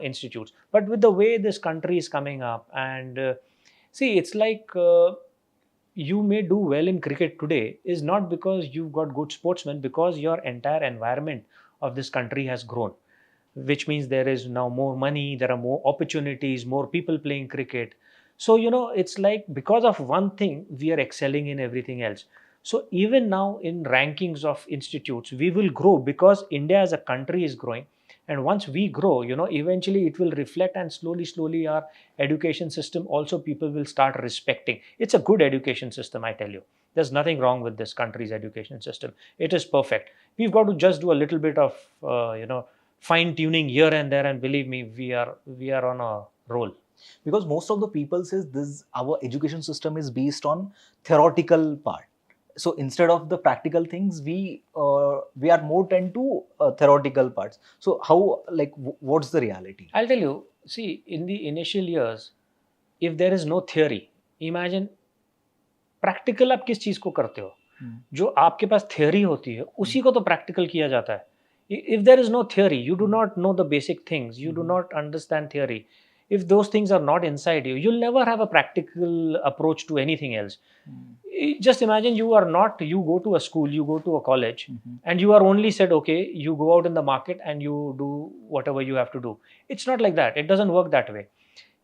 institutes. But with the way this country is coming up, and see, it's like you may do well in cricket today is not because you've got good sportsmen, because your entire environment of this country has grown, which means there is now more money, there are more opportunities, more people playing cricket. So it's like because of one thing we are excelling in everything else. So even now in rankings of institutes we will grow because India as a country is growing. And once we grow, eventually it will reflect, and slowly our education system also people will start respecting. It's a good education system, I tell you. There's nothing wrong with this country's education system. It is perfect. We've got to just do a little bit of fine tuning here and there, and believe me, we are on a roll. Because most of the people says this, our education system is based on theoretical part. So instead of the practical things, we are more tend to theoretical parts. So how, like, what's the reality? I'll tell you, see, in the initial years, if there is no theory, imagine practical आप किस चीज को करते हो? जो आपके पास theory होती है, उसी को तो practical किया जाता है. If there is no theory, you do not know the basic things, you do not understand theory. If those things are not inside you, you'll never have a practical approach to anything else. Just imagine you go to a school, you go to a college, and you are only said, okay, you go out in the market and you do whatever you have to do. It's not like that. It doesn't work that way.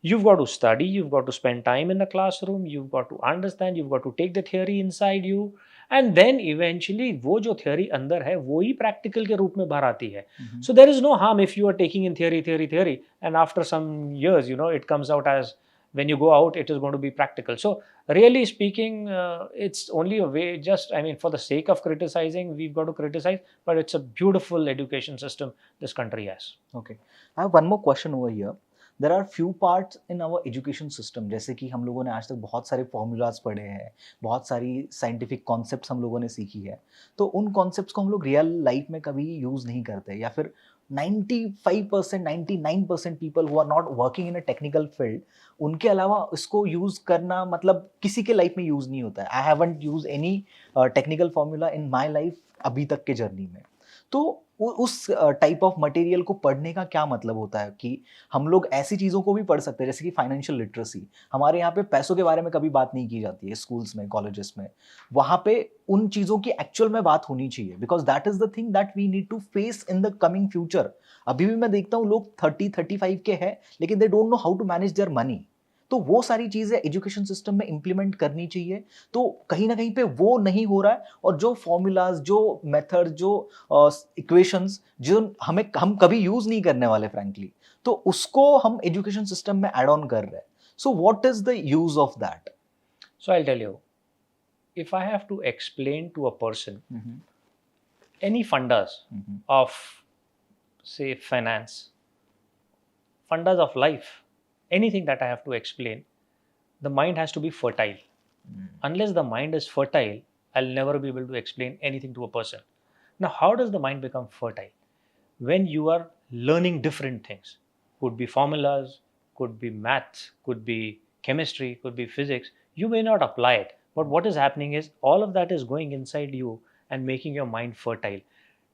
You've got to study, you've got to spend time in the classroom, you've got to understand, you've got to take the theory inside you, and then eventually वो जो theory अंदर है वो ही practical के रूप में बाहर आती है. So there is no harm if you are taking in theory, and after some years, it comes out as, when you go out, it is going to be practical. So really speaking, it's only a way, just, I mean, for the sake of criticizing, we've got to criticize, but it's a beautiful education system this country has. Okay. I have one more question over here. There are few parts in our education system, जैसे कि हम लोगों ने आज तक बहुत सारे formulas पढ़े हैं, बहुत सारी scientific concepts हम लोगों ने सीखी है, तो उन concepts को हम लोग real life में कभी use नहीं करते, या फिर 95%, 99% people who are not working in a technical field, उनके अलावा इसको use करना मतलब किसी के life में use नहीं होता है. I haven't used any technical formula in my life अभी तक के जर्नी में. तो उस टाइप ऑफ मटेरियल को पढ़ने का क्या मतलब होता है कि हम लोग ऐसी चीज़ों को भी पढ़ सकते हैं, जैसे कि फाइनेंशियल लिटरेसी. हमारे यहाँ पे पैसों के बारे में कभी बात नहीं की जाती है स्कूल्स में, कॉलेजेस में. वहाँ पे उन चीज़ों की एक्चुअल में बात होनी चाहिए, because that is the thing that we need to face in the coming future. अभी भी मैं देखता हूँ लोग 30-35 के हैं, लेकिन they don't know how to manage their money. तो वो सारी चीज़ें एजुकेशन सिस्टम में इम्प्लीमेंट करनी चाहिए. तो कहीं ना कहीं पे वो नहीं हो रहा है, और जो फॉर्मूलाज, जो मेथड, जो इक्वेशंस जो हम कभी यूज नहीं करने वाले फ्रैंकली, तो उसको हम एजुकेशन सिस्टम में ऐड ऑन कर रहे हैं. So what is the use of that? So I'll tell you, if I have to explain to a person any fundas of, say, finance, fundas of life, anything that I have to explain, the mind has to be fertile. Unless the mind is fertile, I'll never be able to explain anything to a person. Now, how does the mind become fertile? When you are learning different things, could be formulas, could be maths, could be chemistry, could be physics, you may not apply it. But what is happening is all of that is going inside you and making your mind fertile.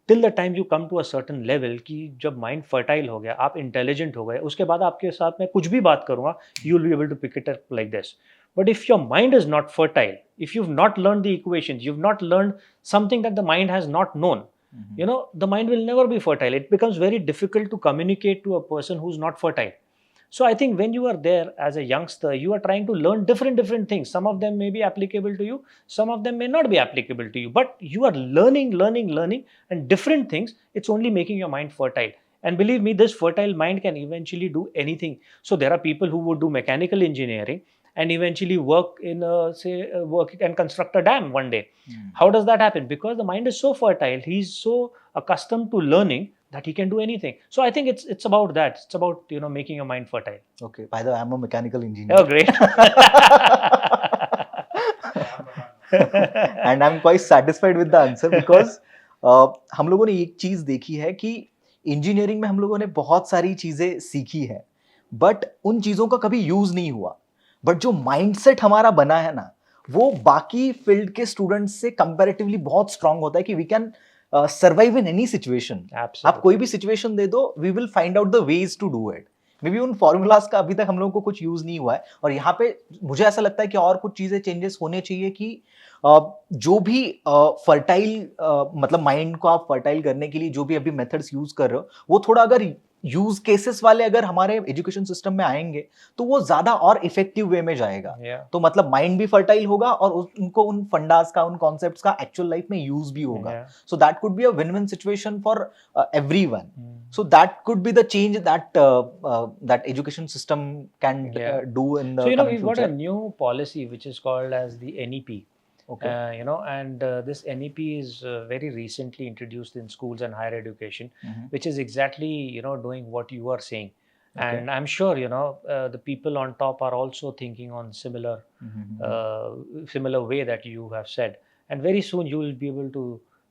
Till the time you come to a certain level कि जब mind fertile हो गया, आप intelligent हो गए, उसके बाद आपके साथ मैं कुछ भी बात करूँगा, you will be able to pick it up like this. But if your mind is not fertile, if you've not learned the equations, you've not learned something that the mind has not known, the mind will never be fertile. It becomes very difficult to communicate to a person who's not fertile. So I think when you are there as a youngster, you are trying to learn different things. Some of them may be applicable to you, some of them may not be applicable to you, but you are learning and different things. It's only making your mind fertile. And believe me, this fertile mind can eventually do anything. So there are people who would do mechanical engineering and eventually work in work and construct a dam one day. How does that happen? Because the mind is so fertile, he's so accustomed to learning that he can do anything. So I think it's about that. It's about making your mind fertile. Okay. By the way, I'm a mechanical engineer. Oh, great. And I'm quite satisfied with the answer because हम लोगों ने एक चीज देखी है कि engineering में हम लोगों ने बहुत सारी चीजें सीखी है, बट उन चीजों का कभी यूज नहीं हुआ. बट जो माइंडसेट हमारा बना है ना, वो बाकी फील्ड के स्टूडेंट्स से कंपैरेटिवली बहुत स्ट्रांग होता है कि we can survive in any situation. आप कोई भी सिचुएशन दे दो, we will find out the ways to do it. Maybe उन फॉर्मूलाज का अभी तक हम लोगों को कुछ यूज नहीं हुआ है, और यहाँ पे मुझे ऐसा लगता है कि और कुछ चीजें चेंजेस होने चाहिए कि जो भी फर्टाइल मतलब माइंड को आप फर्टाइल करने के लिए जो भी अभी मेथड्स यूज कर रहे हो, वो थोड़ा अगर यूज केसेस वाले अगर हमारे एजुकेशन सिस्टम में आएंगे तो वो ज्यादा और इफेक्टिव वे में जाएगा. तो मतलब माइंड भी फर्टाइल होगा और उनको उन फंडास का, उन कॉन्सेप्ट्स का एक्चुअल लाइफ में यूज भी होगा. So that could be a win win situation for everyone. So that could be the change that that education system can do in the so coming we've future. got a new policy which is called as the NEP. Okay. And this NEP is very recently introduced in schools and higher education, which is exactly doing what you are saying. Okay. And I'm sure the people on top are also thinking on similar similar way that you have said, and very soon you will be able to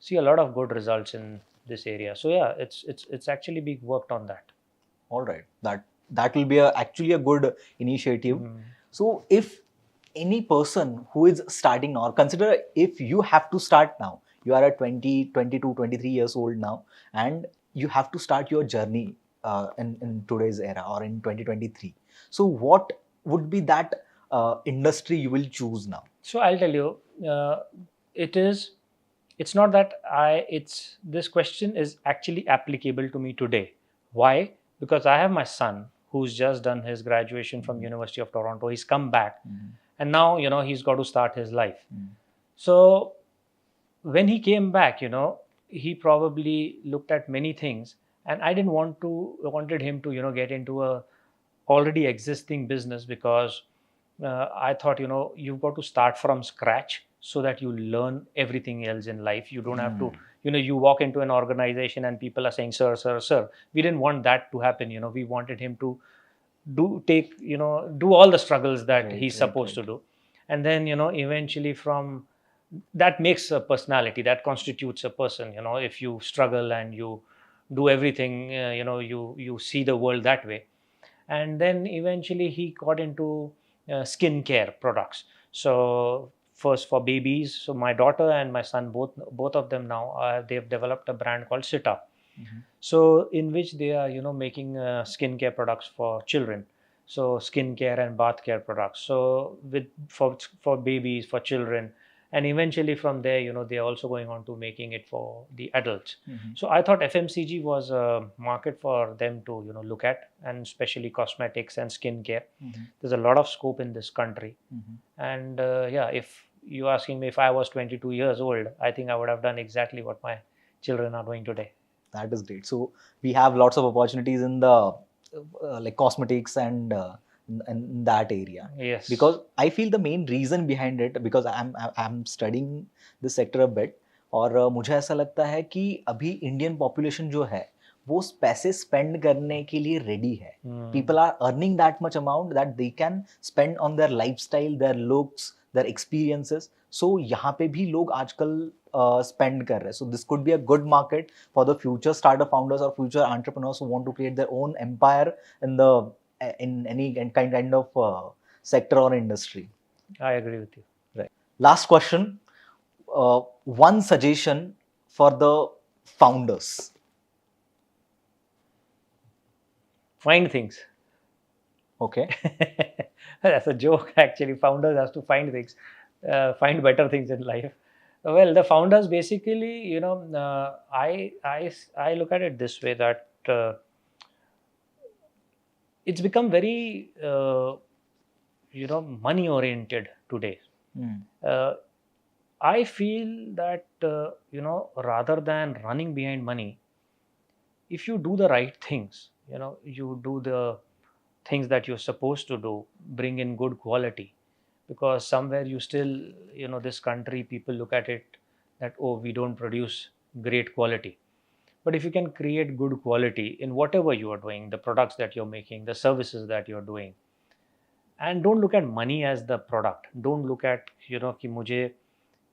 see a lot of good results in this area. So yeah, it's actually being worked on that. All right, that will be actually a good initiative. So if any person who is starting now, or consider if you have to start now, you are at 20, 22, 23 years old now, and you have to start your journey in today's era or in 2023. So what would be that industry you will choose now? So I'll tell you, it's not that this question is actually applicable to me today. Why? Because I have my son who's just done his graduation from University of Toronto. He's come back, and now he's got to start his life. So when he came back, he probably looked at many things, and I didn't wanted him to get into a already existing business, because I thought you've got to start from scratch so that you learn everything else in life. You don't have to you walk into an organization and people are saying sir, sir, sir. We didn't want that to happen. We wanted him to do all the struggles that he's supposed to do, and then eventually from that makes a personality, that constitutes a person. If you struggle and you do everything, you see the world that way. And then eventually he got into skincare products. So first for babies. So my daughter and my son, both of them now, they've developed a brand called Sita. So in which they are making skincare products for children. So skincare and bath care products. So for babies, for children, and eventually from there they're also going on to making it for the adults. So I thought FMCG was a market for them to look at, and especially cosmetics and skincare. There's a lot of scope in this country. And if you're asking me if I was 22 years old, I think I would have done exactly what my children are doing today. That is great. So we have lots of opportunities in the like cosmetics and in that area. Yes. Because I feel the main reason behind it, because I'm studying this sector a bit, और मुझे ऐसा लगता है कि अभी Indian population जो है वो पैसे स्पेंड करने के लिए रेडी है. People are earning that much amount that they can spend on their lifestyle, their looks, their experiences. So यहाँ पे भी लोग आजकल spend कर रहे हैं. So this could be a good market for the future startup founders or future entrepreneurs who want to create their own empire in any kind of sector or industry. I agree with you. Right. Last question. One suggestion for the founders. Find things. Okay. That's a joke actually. Founders has to find things, find better things in life. Well, the founders basically, I look at it this way, that it's become very, money oriented today. I feel that, rather than running behind money, if you do the right things, you do the things that you're supposed to do, bring in good quality, because somewhere you still, this country, people look at it that, oh, we don't produce great quality. But if you can create good quality in whatever you are doing, the products that you're making, the services that you're doing, and don't look at money as the product. Don't look at, कि मुझे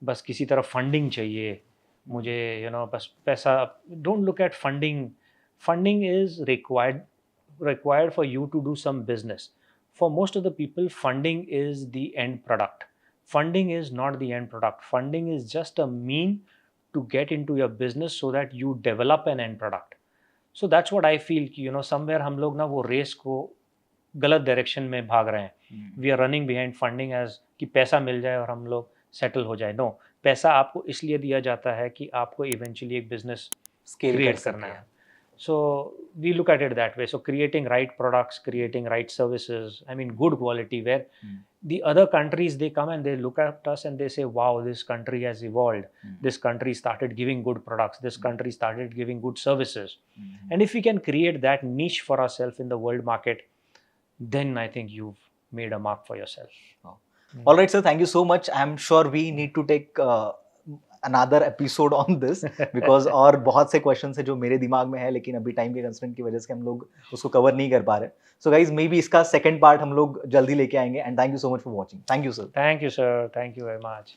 बस किसी तरह funding चाहिए, मुझे, बस पैसा. Don't look at funding. Funding is required for you to do some business. For most of the people, funding is the end product. Funding is not the end product. Funding is just a mean to get into your business so that you develop an end product. So that's what I feel कि, somewhere हम लोग ना वो race को गलत direction में भाग रहे हैं. We are running behind funding as कि पैसा मिल जाए और हम लोग सेटल हो जाए. नो, पैसा आपको इसलिए दिया जाता है कि आपको इवेंचुअली एक बिजनेस स्केल क्रिएट करना है. So we look at it that way. So creating right products, creating right services, I mean good quality, where the other countries, they come and they look at us and they say, wow, this country has evolved. This country started giving good products. This country started giving good services. And if we can create that niche for ourselves in the world market, then I think you've made a mark for yourself. All right, sir. Thank you so much. I'm sure we need to take another episode on this because और बहुत से questions है जो मेरे दिमाग में है, लेकिन अभी time के constraint की वजह से हम लोग उसको cover नहीं कर पा रहे. So guys, maybe इसका second part हम लोग जल्दी लेके आएंगे. And thank you so much for watching. Thank you, sir. Thank you, sir. Thank you very much.